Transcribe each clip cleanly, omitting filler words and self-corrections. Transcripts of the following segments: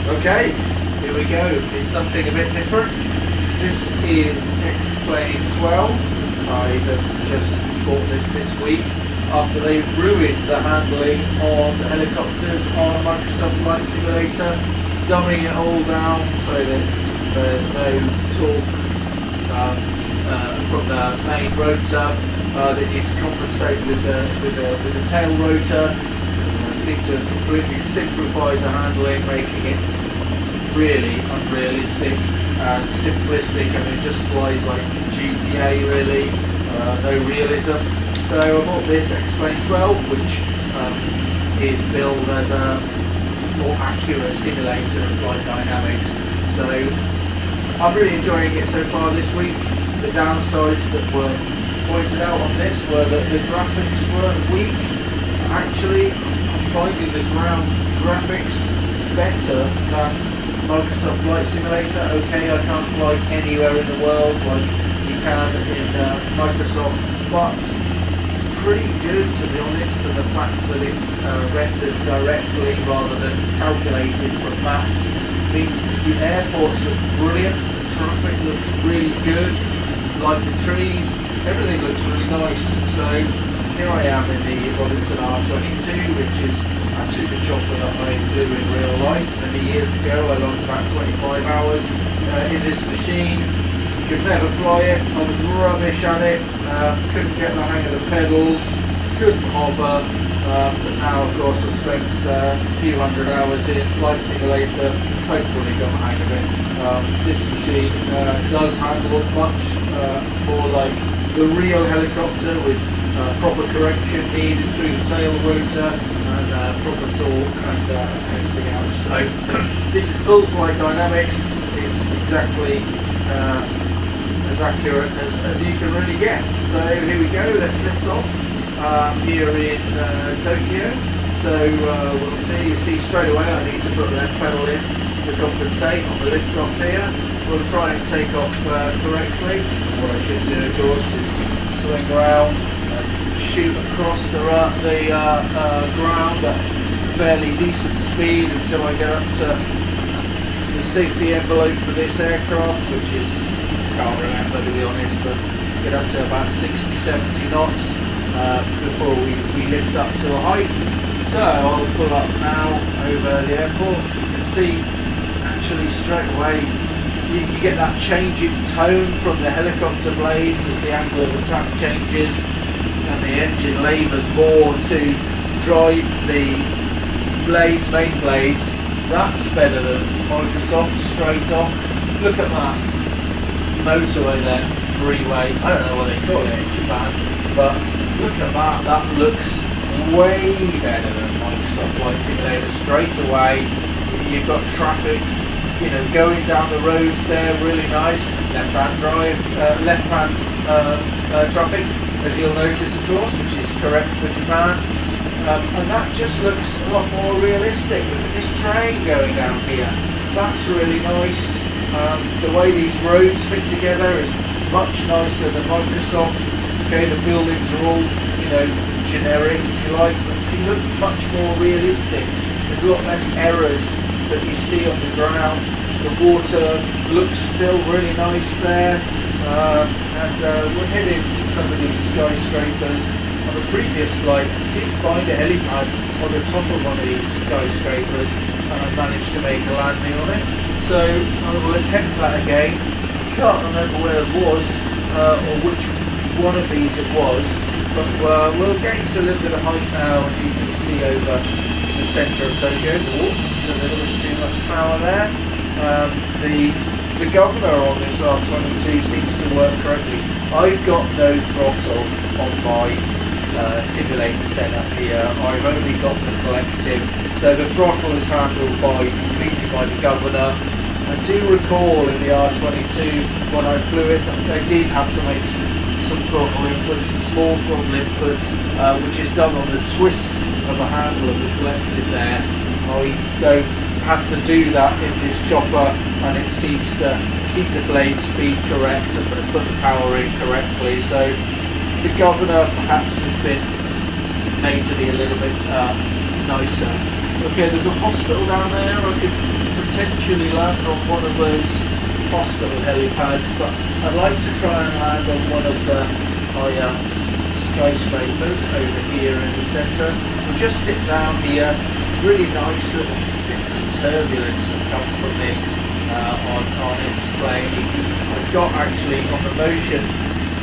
Okay, here we go. It's something a bit different. This is X-Plane 12. I have just bought this week after they ruined the handling on the helicopters on a Microsoft Flight Simulator, dumbing it all down so that there's no torque from the main rotor. They need to compensate with the tail rotor. Seem to have completely simplified the handling, making it really unrealistic and simplistic. I mean, it just flies like GTA really, no realism. So I bought this X-Plane 12, which is billed as a more accurate simulator of flight dynamics. So I'm really enjoying it so far this week. The downsides that were pointed out on this were that the graphics were weak. Actually, I'm finding the ground graphics better than Microsoft Flight Simulator. Okay, I can't fly anywhere in the world like you can in Microsoft, but it's pretty good, to be honest, and the fact that it's rendered directly rather than calculated from maps means that the airports look brilliant, the traffic looks really good, like the trees, everything looks really nice. So here I am in the Robinson R22, which is actually the chopper that I flew in real life. Many years ago I logged about 25 hours in this machine. Could never fly it, I was rubbish at it, couldn't get the hang of the pedals, couldn't hover, but now of course I've spent a few hundred hours in Flight Simulator, hopefully got the hang of it. This machine does handle much more like the real helicopter, with proper correction needed through the tail rotor and proper torque and everything else. So this is full flight dynamics. It's exactly as accurate as you can really get. So here we go, let's lift off here in Tokyo. So we'll see straight away I need to put the left pedal in to compensate on the lift off here. We'll try and take off correctly. What I should do of course is swing around and shoot across the ground at fairly decent speed until I get up to the safety envelope for this aircraft, which is, can't remember to be honest, but let's get up to about 60-70 knots before we lift up to a height. So I'll pull up now over the airport. You can see actually straight away you get that change in tone from the helicopter blades as the angle of attack changes and the engine labours more to drive the main blades. That's better than Microsoft straight off. Look at that motorway there, freeway, I don't know what they call it in Japan, but look at that, that looks way better than Microsoft Flight Simulator. Straight away you've got traffic, you know, going down the roads there, really nice, left-hand traffic, as you'll notice of course, which is correct for Japan. And that just looks a lot more realistic. Look at this train going down here, that's really nice. The way these roads fit together is much nicer than Microsoft. Okay, the buildings are all, you know, generic if you like, but they look much more realistic. There's a lot less errors that you see on the ground. The water looks still really nice there. And we're heading to some of these skyscrapers. On the previous flight, I did find a helipad on the top of one of these skyscrapers and I managed to make a landing on it. So I will attempt that again. I can't remember where it was or which one of these it was, but we'll gain to a little bit of height now, and you can see over the centre of Tokyo. Oops, a little bit too much power there. The governor on this R22 seems to work correctly. I've got no throttle on my simulator setup here. I've only got the collective, so the throttle is handled completely by the governor. I do recall in the R22 when I flew it, I did have to make some throttle inputs, some small throttle inputs, which is done on the twist of the handle of the collective there. I don't have to do that in this chopper, and it seems to keep the blade speed correct and put the power in correctly. So the governor perhaps has been made to be a little bit nicer. Okay, there's a hospital down there. I could potentially land on one of those hospital helipads, but I'd like to try and land on one of the higher skyscrapers over here in the centre. We'll just dip down here. Really nice little bits of turbulence that come from this on X-Plane. I've got actually on the motion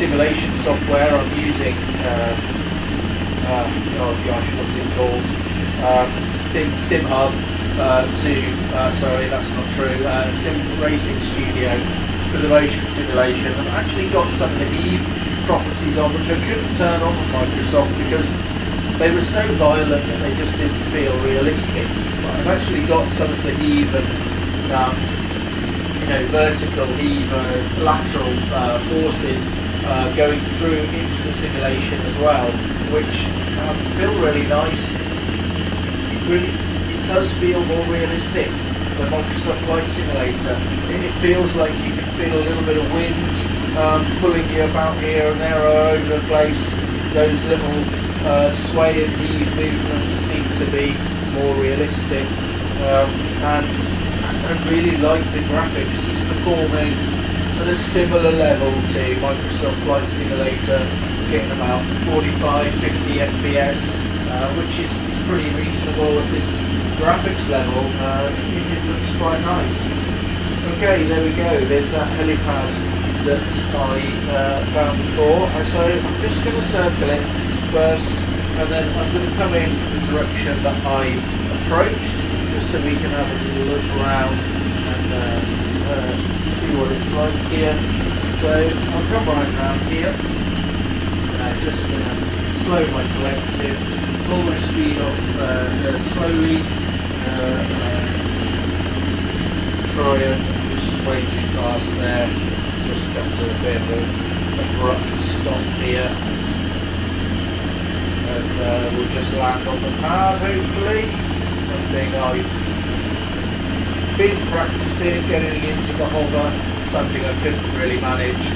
simulation software I'm using, oh gosh, what's it called? SimHub sorry, that's not true, Sim Racing Studio for the motion simulation. I've actually got some of the heave properties on, which I couldn't turn on with Microsoft because they were so violent that they just didn't feel realistic. But I've actually got some of the heave and vertical heave, lateral forces going through into the simulation as well, which feel really nice. It does feel more realistic, the Microsoft Flight Simulator. It feels like you can feel a little bit of wind pulling you about here and there all over the place. Those little sway and heave movements seem to be more realistic, and I really like the graphics. It's performing at a similar level to Microsoft Flight Simulator, getting about 45-50 FPS, which is pretty reasonable at this graphics level. It looks quite nice. Okay, there we go. There's that helipad that I found before. So I'm just going to circle it first, and then I'm going to come in from the direction that I approached, just so we can have a little look around and see what it's like here. So I'll come right around here. Just going to slow my collective, pull my speed off slowly, try and just way too fast there. Just come to a bit of an abrupt stop here, and we'll just land on the pad hopefully. Something I've been practicing, getting into the hover, something I couldn't really manage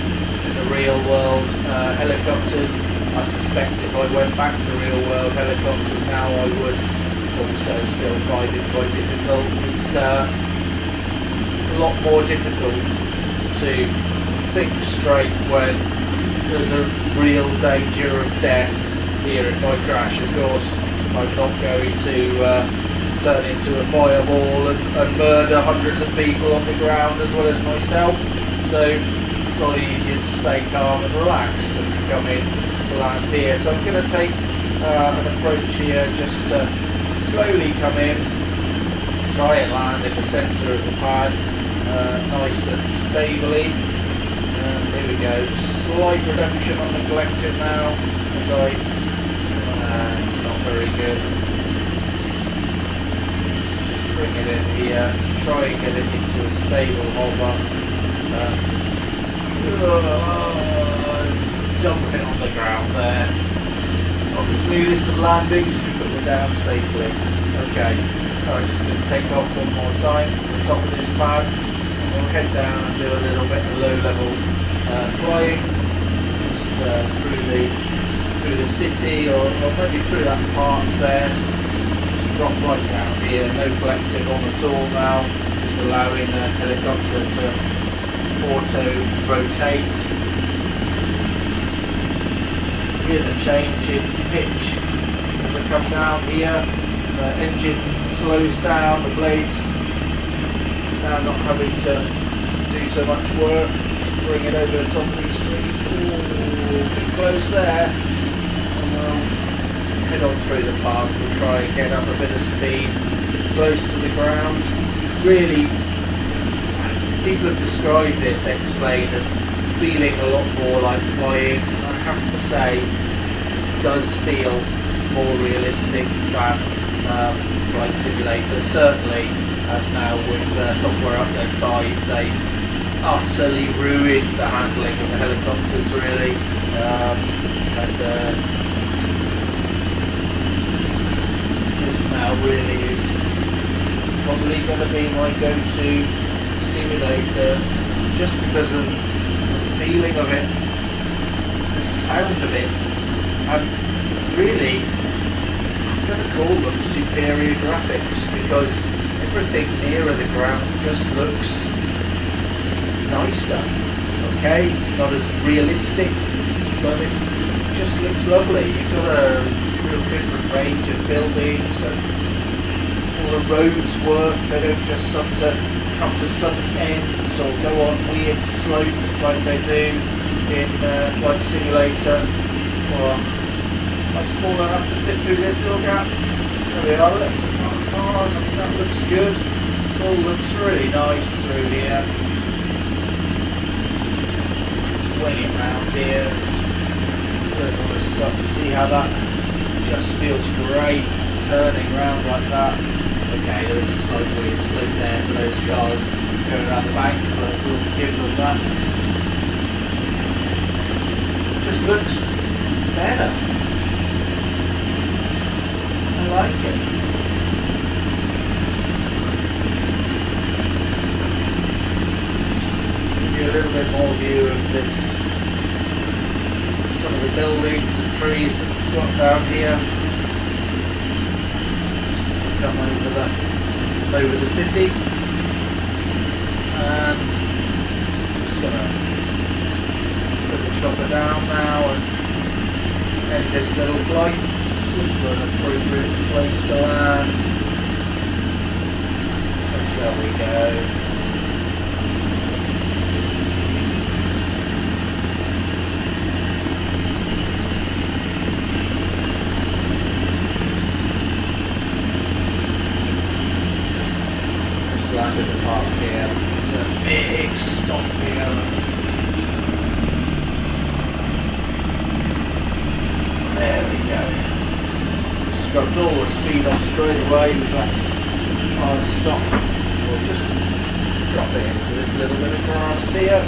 in the real world helicopters. I suspect if I went back to real world helicopters now, I would also still find it quite difficult. It's a lot more difficult to think straight when there's a real danger of death here if I crash. Of course, I'm not going to turn into a fireball and murder hundreds of people on the ground as well as myself, so it's a lot easier to stay calm and relaxed as you come in to land here. So I'm going to take an approach here, just to slowly come in, try and land in the centre of the pad, nice and stably. Here we go, slight reduction on the collective now, as it's not very good. Bring it in here, try and get it into a stable hover, dump it on the ground there. Not the smoothest of landings, we put it down safely. Okay, I'm just going to take off one more time from the top of this pad, and we'll head down and do a little bit of low level flying, just through the city, or maybe through that park there. Drop right down here, no collective on at all now, just allowing the helicopter to auto-rotate. Hear the change in pitch as I come down here, the engine slows down, the blades now not having to do so much work, just bring it over the top of these trees. Ooh, a bit close there. Head on through the park, we'll try and get up a bit of speed close to the ground. Really, people have described this X-Plane as feeling a lot more like flying. I have to say, it does feel more realistic than Flight Simulator. Certainly, as now with software update 5, they've utterly ruined the handling of the helicopters really. This now really is probably going to be my go-to simulator, just because of the feeling of it, the sound of it, and really I'm going to call them superior graphics, because it everything nearer the ground just looks nicer. Okay, it's not as realistic, but it just looks lovely. You've got a real different range of buildings, and all the roads work. They don't just come to sudden ends or go on weird slopes like they do in Flight Simulator. Or am I small enough to fit through this little gap? There we are. Let's look at cars. I think that looks good. It all looks really nice through here. Swinging around here, it's all the stuff to see how that just feels great turning around like that. Okay, there is a slight weird slope there for those cars going around the bank, but we'll give them that. It just looks better. I like it. A little bit more view of this, some of the buildings and trees that we've got down here. So come over the city, and just gonna put the chopper down now and end this little flight. Just look for an appropriate place to land. Where shall we go? Landed the park here. It's a big stop here. There we go. Scrubbed all the speed off straight away with that hard stop. We'll just drop it into this little bit of grass here.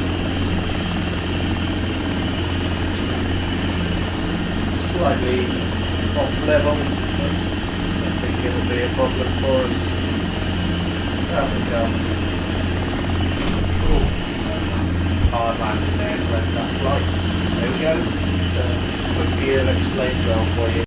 Slightly off level, but I don't think it'll be a problem for us. There we go. Cool. Hard landing there to end that flight. There we go. It's a quick view of explains well for you.